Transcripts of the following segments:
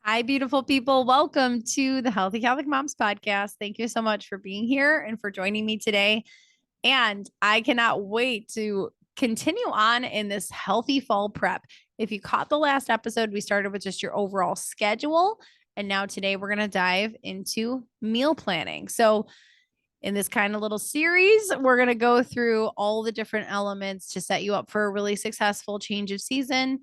Hi, beautiful people. Welcome to the Healthy Catholic Moms podcast. Thank you so much for being here and for joining me today. And I cannot wait to continue on in this healthy fall prep. If you caught the last episode, we started with just your overall schedule. And now today we're going to dive into meal planning. So, in this kind of little series, we're going to go through all the different elements to set you up for a really successful change of season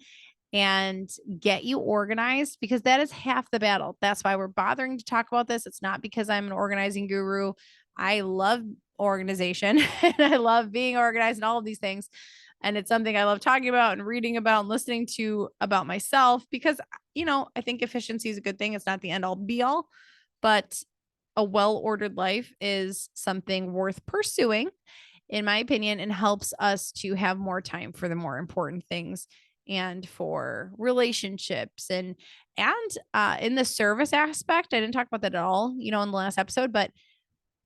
and get you organized, because that is half the battle. That's why we're bothering to talk about this. It's not because I'm an organizing guru. I love organization and I love being organized and all of these things. And it's something I love talking about and reading about and listening to about myself because, I think efficiency is a good thing. It's not the end all be all, but a well-ordered life is something worth pursuing, in my opinion, and helps us to have more time for the more important things and for relationships and in the service aspect. I didn't talk about that at all, in the last episode, but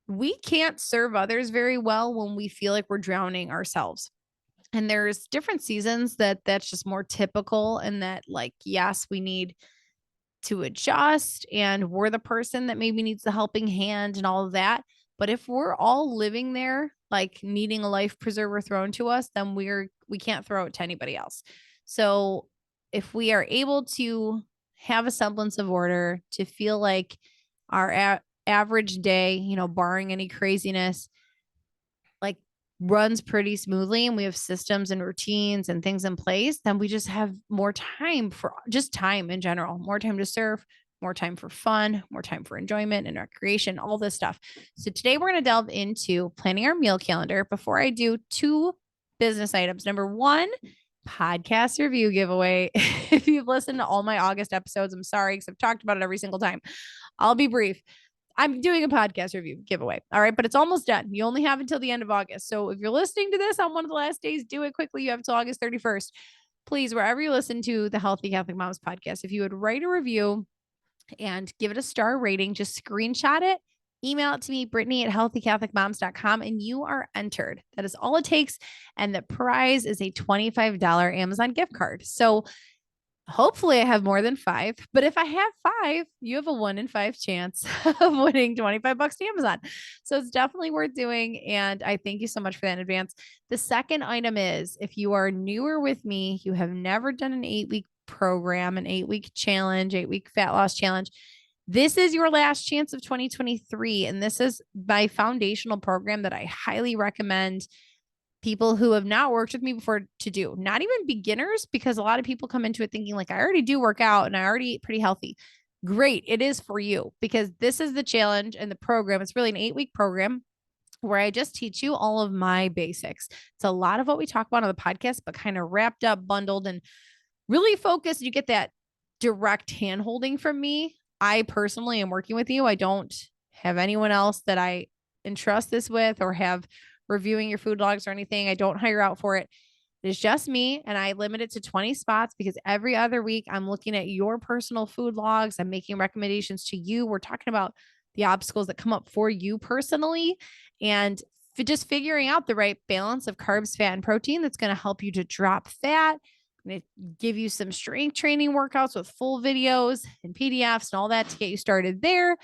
we can't serve others very well when we feel like we're drowning ourselves. And there's different seasons that's just more typical, and that, like, yes, we need to adjust and we're the person that maybe needs the helping hand and all of that. But if we're all living there, like needing a life preserver thrown to us, then we can't throw it to anybody else. So if we are able to have a semblance of order, to feel like our average day, barring any craziness, like runs pretty smoothly, and we have systems and routines and things in place, then we just have more time for just time in general, more time to serve, more time for fun, more time for enjoyment and recreation, all this stuff. So today we're going to delve into planning our meal calendar. Before I do, two business items. Number one, podcast review giveaway. If you've listened to all my August episodes, I'm sorry because I've talked about it every single time. I'll be brief. I'm doing a podcast review giveaway. All right. But it's almost done. You only have until the end of August. So if you're listening to this on one of the last days, do it quickly. You have until August 31st. Please, wherever you listen to the Healthy Catholic Moms podcast, if you would write a review and give it a star rating, just screenshot it, email it to me, Brittany at healthycatholicmoms.com, and you are entered. That is all it takes. And the prize is a $25 Amazon gift card. So hopefully I have more than five, but if I have five, you have a 1 in 5 chance of winning $25 to Amazon. So it's definitely worth doing. And I thank you so much for that in advance. The second item is, if you are newer with me, you have never done an 8-week program, an 8-week challenge, 8-week fat loss challenge. This is your last chance of 2023. And this is my foundational program that I highly recommend people who have not worked with me before to do, not even beginners, because a lot of people come into it thinking like, I already do work out and I already eat pretty healthy. Great. It is for you, because this is the challenge and the program. It's really an 8-week program where I just teach you all of my basics. It's a lot of what we talk about on the podcast, but kind of wrapped up, bundled, and really focused. You get that direct hand holding from me. I personally am working with you. I don't have anyone else that I entrust this with or have reviewing your food logs or anything. I don't hire out for it. It's just me, and I limit it to 20 spots because every other week I'm looking at your personal food logs. I'm making recommendations to you. We're talking about the obstacles that come up for you personally, and just figuring out the right balance of carbs, fat, and protein that's going to help you to drop fat. I'm going to give you some strength training workouts with full videos and PDFs and all that to get you started there.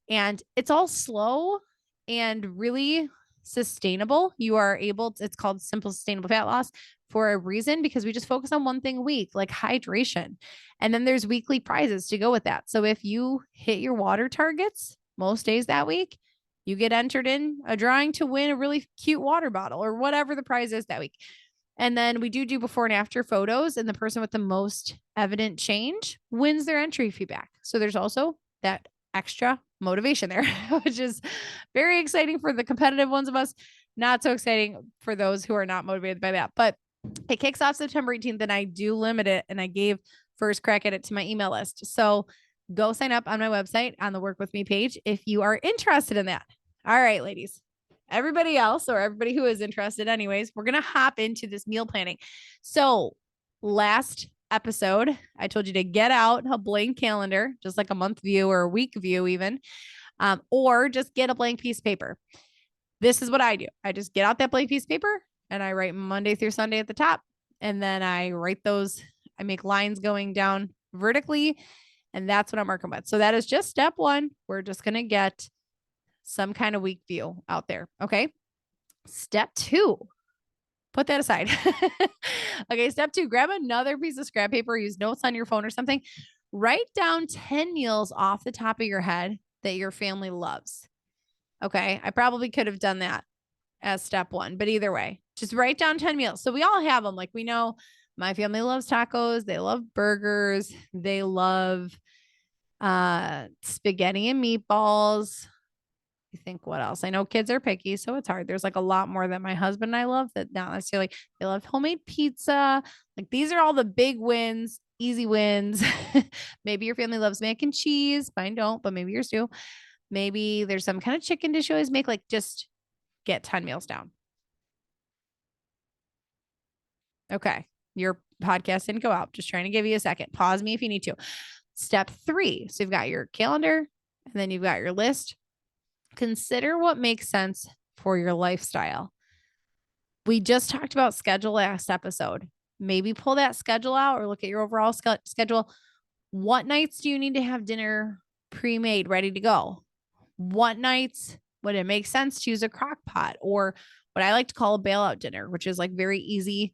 And it's all slow and really sustainable. You are able to, it's called simple sustainable fat loss for a reason, because we just focus on one thing a week, like hydration. And then there's weekly prizes to go with that. So if you hit your water targets most days that week, you get entered in a drawing to win a really cute water bottle or whatever the prize is that week. And then we do before and after photos, and the person with the most evident change wins their entry fee back. So there's also that extra motivation there, which is very exciting for the competitive ones of us. Not so exciting for those who are not motivated by that. But it kicks off September 18th, and I do limit it. And I gave first crack at it to my email list. So go sign up on my website on the Work With Me page if you are interested in that. All right, ladies. Everybody else, or everybody who is interested anyways, we're going to hop into this meal planning. So last episode, I told you to get out a blank calendar, just like a month view or a week view even, or just get a blank piece of paper. This is what I do. I just get out that blank piece of paper and I write Monday through Sunday at the top. And then I write those, I make lines going down vertically. And that's what I'm working with. So that is just step one. We're just going to get some kind of week view out there. Okay. Step two, put that aside. Okay. Step two, grab another piece of scrap paper, use notes on your phone or something. Write down 10 meals off the top of your head that your family loves. Okay. I probably could have done that as step one, but either way, just write down 10 meals. So we all have them. Like we know my family loves tacos. They love burgers. They love spaghetti and meatballs. I think what else? I know kids are picky, so it's hard. There's like a lot more that my husband and I love that not necessarily. They love homemade pizza. Like these are all the big wins, easy wins. Maybe your family loves mac and cheese. Mine don't, but maybe yours do. Maybe there's some kind of chicken dish you always make. Like just get 10 meals down. Okay. Your podcast didn't go out. Just trying to give you a second. Pause me if you need to. Step three. So you've got your calendar and then you've got your list. Consider what makes sense for your lifestyle. We just talked about schedule last episode. Maybe pull that schedule out or look at your overall schedule. What nights do you need to have dinner pre-made, ready to go? What nights would it make sense to use a crock pot or what I like to call a bailout dinner, which is like very easy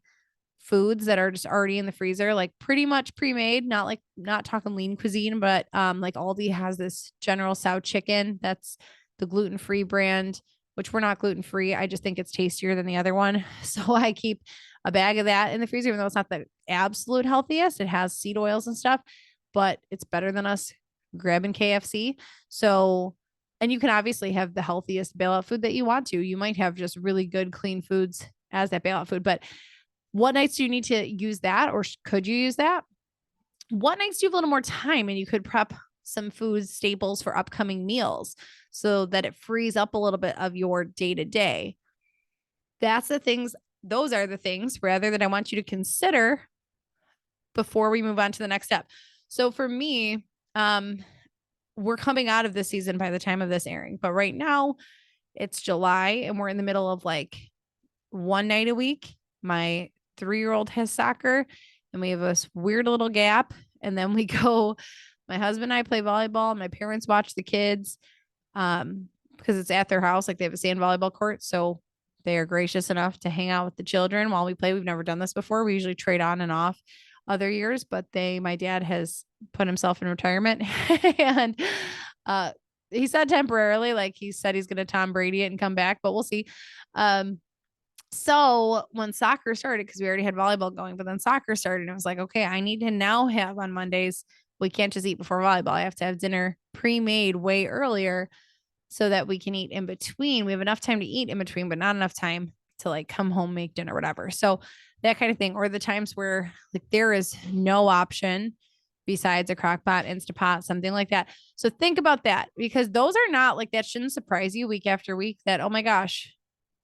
foods that are just already in the freezer, like pretty much pre-made, not talking lean cuisine, but like Aldi has this General Tso chicken that's the gluten-free brand, which we're not gluten-free. I just think it's tastier than the other one. So I keep a bag of that in the freezer, even though it's not the absolute healthiest. It has seed oils and stuff, but it's better than us grabbing KFC. So, and you can obviously have the healthiest bailout food that you want to. You might have just really good, clean foods as that bailout food, but what nights do you need to use that? Or could you use that? What nights do you have a little more time and you could prep some food staples for upcoming meals so that it frees up a little bit of your day to day? That's the things. Those are the things rather that I want you to consider before we move on to the next step. So for me, we're coming out of this season by the time of this airing, but right now it's July and we're in the middle of like one night a week. My 3-year-old has soccer and we have this weird little gap. And then we go, my husband and I play volleyball. My parents watch the kids because it's at their house. Like they have a sand volleyball court. So they are gracious enough to hang out with the children while we play. We've never done this before. We usually trade on and off other years, but my dad has put himself in retirement and he said temporarily, like he said he's going to Tom Brady it and come back, but we'll see. So when soccer started, because we already had volleyball going, but then soccer started, and I was like, okay, I need to now have on Mondays. We can't just eat before volleyball. I have to have dinner pre-made way earlier so that we can eat in between. We have enough time to eat in between, but not enough time to like come home, make dinner, whatever. So that kind of thing, or the times where like there is no option besides a crock pot, Instapot, something like that. So think about that because those are not like, that shouldn't surprise you week after week that, oh my gosh,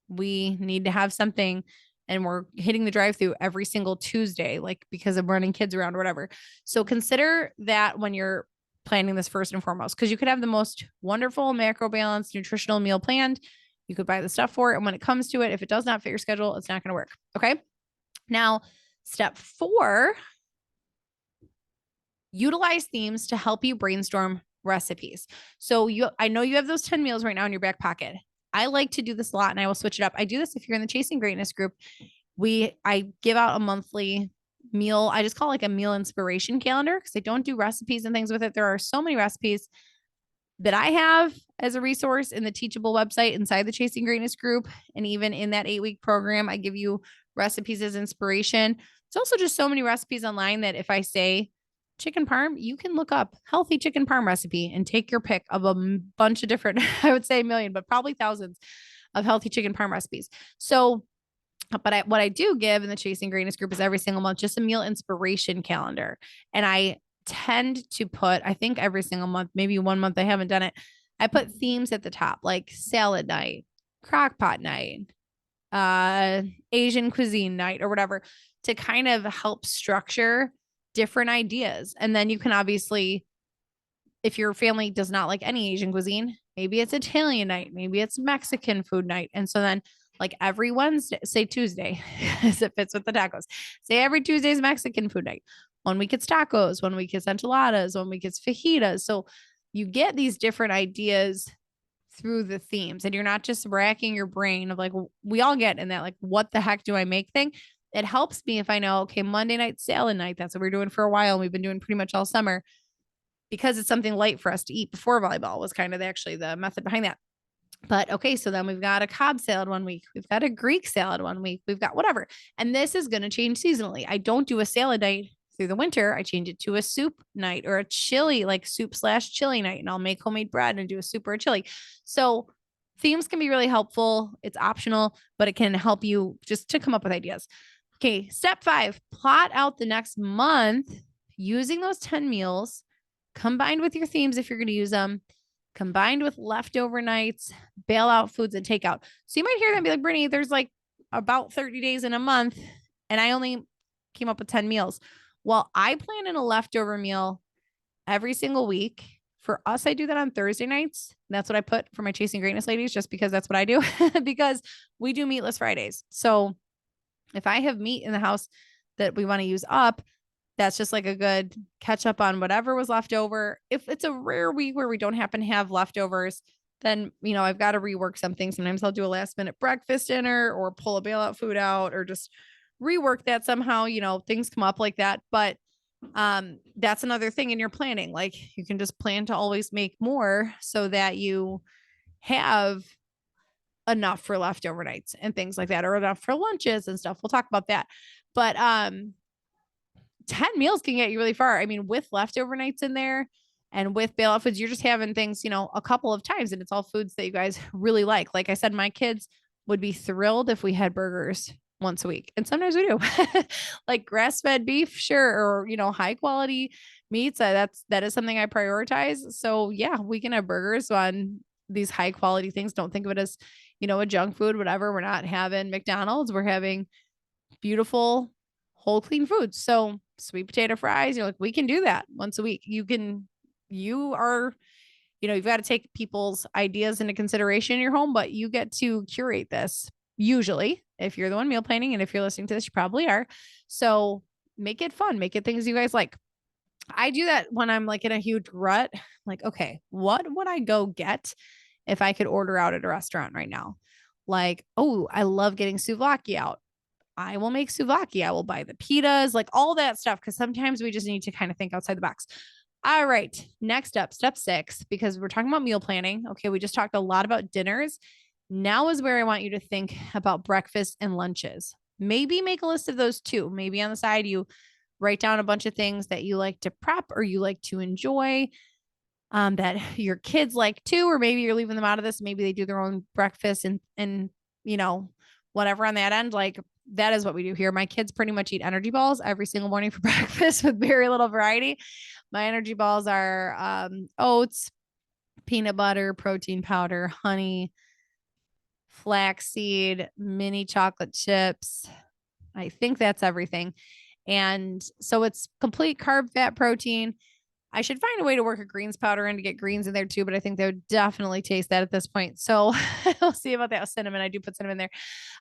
we need to have something and we're hitting the drive-through every single Tuesday, like because of running kids around or whatever. So consider that when you're planning this first and foremost, because you could have the most wonderful macro balanced nutritional meal planned. You could buy the stuff for it. And when it comes to it, if it does not fit your schedule, it's not going to work. Okay. Now, step 4, utilize themes to help you brainstorm recipes. So I know you have those 10 meals right now in your back pocket. I like to do this a lot and I will switch it up. I do this if you're in the Chasing Greatness group. I give out a monthly meal. I just call it like a meal inspiration calendar because I don't do recipes and things with it. There are so many recipes that I have as a resource in the Teachable website inside the Chasing Greatness group. And even in that 8-week program, I give you recipes as inspiration. It's also just so many recipes online that if I say chicken parm, you can look up healthy chicken parm recipe and take your pick of a bunch of different, I would say a million, but probably thousands of healthy chicken parm recipes. So, but what I do give in the Chasing Greatness group is every single month, just a meal inspiration calendar. And I tend to put, I think every single month, maybe one month I haven't done it. I put themes at the top, like salad night, crock pot night, Asian cuisine night or whatever, to kind of help structure different ideas. And then you can obviously, if your family does not like any Asian cuisine, maybe it's Italian night, maybe it's Mexican food night. And so then Like every Wednesday, say Tuesday, as it fits with the tacos. Say every Tuesday is Mexican food night. 1 week it's tacos, 1 week it's enchiladas, 1 week it's fajitas. So you get these different ideas through the themes, and you're not just racking your brain of like, we all get in that, like, what the heck do I make thing? It helps me if I know, okay, Monday night salad night. That's what we're doing for a while. And we've been doing pretty much all summer because it's something light for us to eat before volleyball was kind of actually the method behind that. But okay, so then we've got a Cobb salad 1 week. We've got a Greek salad 1 week. We've got whatever. And this is going to change seasonally. I don't do a salad night through the winter. I change it to a soup night or a chili, like soup/chili night. And I'll make homemade bread and do a soup or a chili. So themes can be really helpful. It's optional, but it can help you just to come up with ideas. Okay, step 5, plot out the next month using those 10 meals combined with your themes if you're going to use them, combined with leftover nights, bailout foods, and takeout. So you might hear that and be like, Brittany, there's like about 30 days in a month, and I only came up with 10 meals. Well, I plan in a leftover meal every single week. For us, I do that on Thursday nights. That's what I put for my Chasing Greatness ladies, just because that's what I do, because we do meatless Fridays. So if I have meat in the house that we want to use up, that's just like a good catch up on whatever was left over. If it's a rare week where we don't happen to have leftovers, then, I've got to rework something. Sometimes I'll do a last minute breakfast dinner or pull a bailout food out or just rework that somehow, things come up like that. But that's another thing in your planning. Like you can just plan to always make more so that you have enough for leftover nights and things like that, or enough for lunches and stuff. We'll talk about that. But 10 meals can get you really far. I mean, with leftover nights in there and with bailout foods, you're just having things, a couple of times, and it's all foods that you guys really like. Like I said, my kids would be thrilled if we had burgers once a week. And sometimes we do. Like grass-fed beef, sure, or high quality meats. That is something I prioritize. So yeah, we can have burgers on these high quality things. Don't think of it as, a junk food, whatever. We're not having McDonald's. We're having beautiful whole clean foods. So sweet potato fries, you're like, we can do that once a week. You've got to take people's ideas into consideration in your home, but you get to curate this. Usually, if you're the one meal planning, and if you're listening to this, you probably are. So make it fun, make it things you guys like. I do that when I'm like in a huge rut, like, okay, what would I go get if I could order out at a restaurant right now? Like, oh, I love getting souvlaki out. I will make souvlaki. I will buy the pitas, like all that stuff. Cause sometimes we just need to kind of think outside the box. All right. Next up, step 6, because we're talking about meal planning. Okay. We just talked a lot about dinners. Now is where I want you to think about breakfast and lunches. Maybe make a list of those too. Maybe on the side, you write down a bunch of things that you like to prep or you like to enjoy, that your kids like too, or maybe you're leaving them out of this. Maybe they do their own breakfast and whatever on that end. Like that is what we do here. My kids pretty much eat energy balls every single morning for breakfast with very little variety. My energy balls are oats, peanut butter, protein powder, honey, flaxseed, mini chocolate chips. I think that's everything. And so it's complete carb, fat, protein. I should find a way to work a greens powder in to get greens in there too, but I think they would definitely taste that at this point. So we'll see about that with cinnamon. I do put cinnamon there.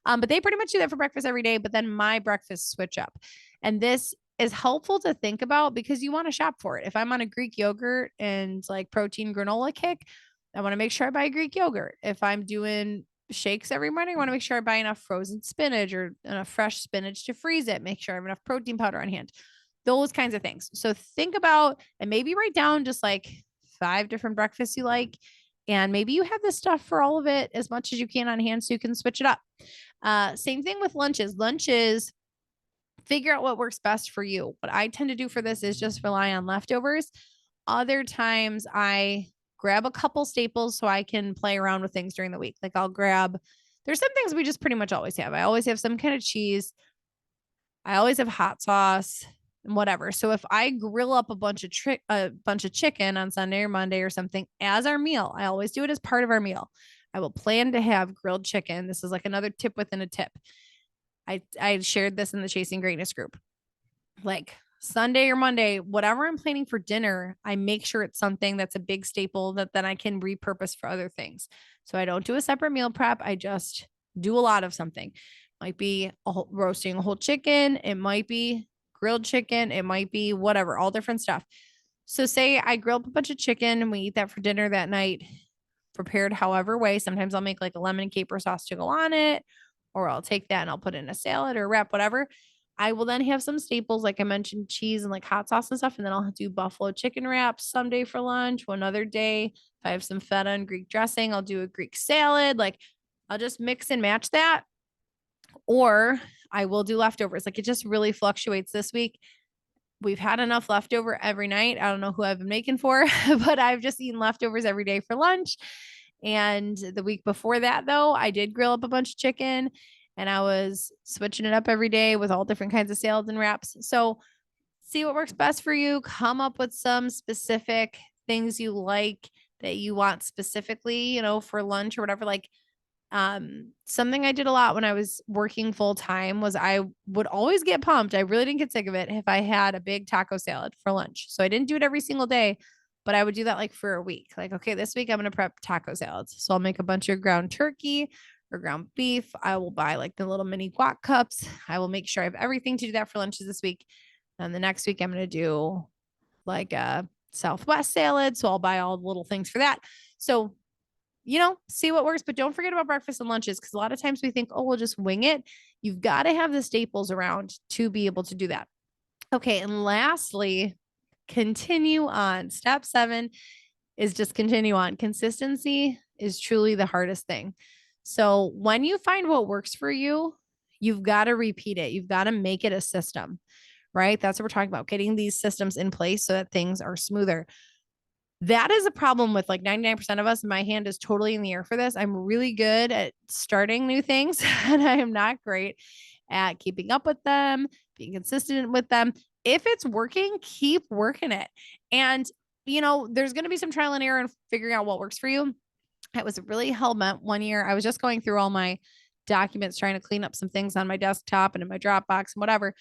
But they pretty much do that for breakfast every day. But then my breakfast switch up. And this is helpful to think about because you want to shop for it. If I'm on a Greek yogurt and like protein granola kick, I want to make sure I buy Greek yogurt. If I'm doing shakes every morning, I want to make sure I buy enough frozen spinach or enough fresh spinach to freeze it. Make sure I have enough protein powder on hand. Those kinds of things. So think about and maybe write down just like 5 different breakfasts you like. And maybe you have this stuff for all of it as much as you can on hand so you can switch it up. Same thing with lunches. Lunches, figure out what works best for you. What I tend to do for this is just rely on leftovers. Other times I grab a couple staples so I can play around with things during the week. Like there's some things we just pretty much always have. I always have some kind of cheese. I always have hot sauce and whatever. So if I grill up a bunch of chicken on Sunday or Monday or something as our meal, I always do it as part of our meal. I will plan to have grilled chicken. This is like another tip within a tip. I shared this in the Chasing Greatness group. Like Sunday or Monday, whatever I'm planning for dinner, I make sure it's something that's a big staple that then I can repurpose for other things. So I don't do a separate meal prep. I just do a lot of something. Might be roasting a whole chicken. It might be grilled chicken. It might be whatever, all different stuff. So say I grill up a bunch of chicken and we eat that for dinner that night, prepared however way. Sometimes I'll make like a lemon and caper sauce to go on it, or I'll take that and I'll put it in a salad or wrap, whatever. I will then have some staples, like I mentioned, cheese and like hot sauce and stuff. And then I'll do buffalo chicken wraps someday for lunch. Another day, if I have some feta and Greek dressing, I'll do a Greek salad. Like I'll just mix and match that. Or I will do leftovers. Like it just really fluctuates this week. We've had enough leftover every night. I don't know who I've been making for, but I've just eaten leftovers every day for lunch. And the week before that, though, I did grill up a bunch of chicken and I was switching it up every day with all different kinds of salads and wraps. So see what works best for you. Come up with some specific things you like that you want specifically, for lunch or whatever. Like something I did a lot when I was working full time was I would always get pumped. I really didn't get sick of it if I had a big taco salad for lunch. So I didn't do it every single day, but I would do that like for a week. Like, okay, this week I'm going to prep taco salads. So I'll make a bunch of ground turkey or ground beef. I will buy like the little mini guac cups. I will make sure I have everything to do that for lunches this week. And the next week I'm going to do like a Southwest salad. So I'll buy all the little things for that. So see what works, but don't forget about breakfast and lunches. Cause a lot of times we think, oh, we'll just wing it. You've got to have the staples around to be able to do that. Okay. And lastly, continue on. Step 7 is just continue on. Consistency is truly the hardest thing. So when you find what works for you, you've got to repeat it. You've got to make it a system, right? That's what we're talking about, getting these systems in place so that things are smoother. That is a problem with like 99% of us. My hand is totally in the air for this. I'm really good at starting new things and I am not great at keeping up with them, being consistent with them. If it's working, keep working it. And, there's going to be some trial and error in figuring out what works for you. I was really hell-bent one year. I was just going through all my documents, trying to clean up some things on my desktop and in my Dropbox and whatever.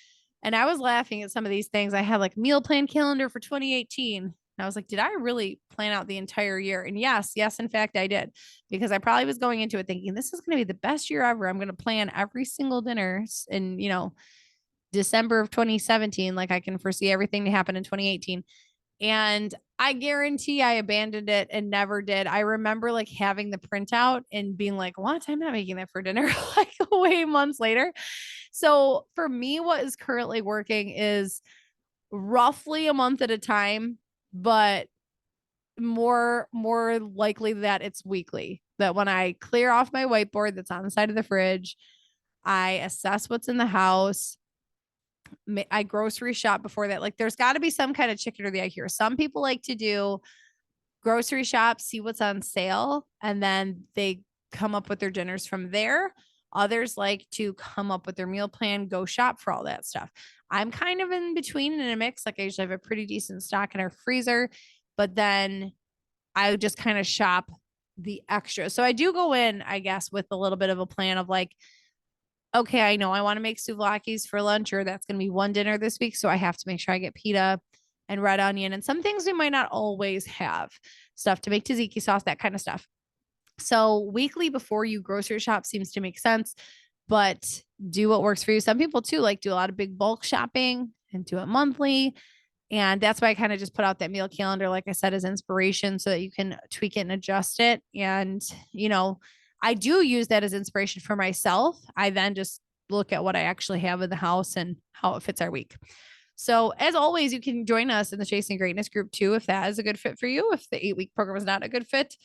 And I was laughing at some of these things. I had like meal plan calendar for 2018. And I was like, did I really plan out the entire year? And yes, in fact, I did, because I probably was going into it thinking this is going to be the best year ever. I'm going to plan every single dinner in, December of 2017. Like I can foresee everything to happen in 2018. And I guarantee I abandoned it and never did. I remember like having the printout and being like, what? I'm not making that for dinner like way months later. So for me, what is currently working is roughly a month at a time, but more likely that it's weekly. That when I clear off my whiteboard that's on the side of the fridge, I assess what's in the house. I grocery shop before that. Like there's got to be some kind of chicken or the egg here. Some people like to do grocery shop, see what's on sale, and then they come up with their dinners from there. Others like to come up with their meal plan, go shop for all that stuff. I'm kind of in between in a mix. Like I usually have a pretty decent stock in our freezer, but then I just kind of shop the extra. So I do go in, I guess, with a little bit of a plan of like, okay, I know I want to make souvlaki's for lunch, or that's going to be one dinner this week. So I have to make sure I get pita and red onion and some things we might not always have, stuff to make tzatziki sauce, that kind of stuff. So weekly before you grocery shop seems to make sense, but do what works for you. Some people too, like do a lot of big bulk shopping and do it monthly. And that's why I kind of just put out that meal calendar, like I said, as inspiration so that you can tweak it and adjust it. And, I do use that as inspiration for myself. I then just look at what I actually have in the house and how it fits our week. So as always, you can join us in the Chasing Greatness group too, if that is a good fit for you. If the 8-week program is not a good fit,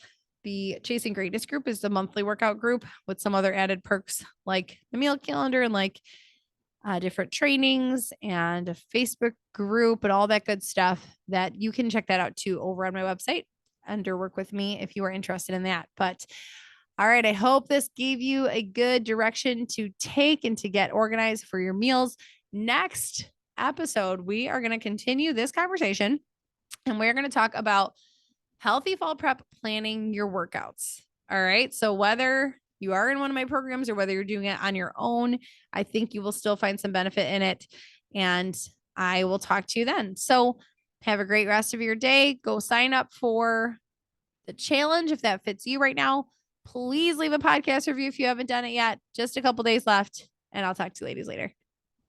the Chasing Greatness group is the monthly workout group with some other added perks like the meal calendar and like different trainings and a Facebook group and all that good stuff. That you can check that out too over on my website under Work With Me if you are interested in that. But all right, I hope this gave you a good direction to take and to get organized for your meals. Next episode, we are going to continue this conversation and we're going to talk about healthy fall prep planning your workouts. All right. So whether you are in one of my programs or whether you're doing it on your own, I think you will still find some benefit in it. And I will talk to you then. So have a great rest of your day. Go sign up for the challenge if that fits you right now. Please leave a podcast review if you haven't done it yet. Just a couple days left, and I'll talk to you ladies later.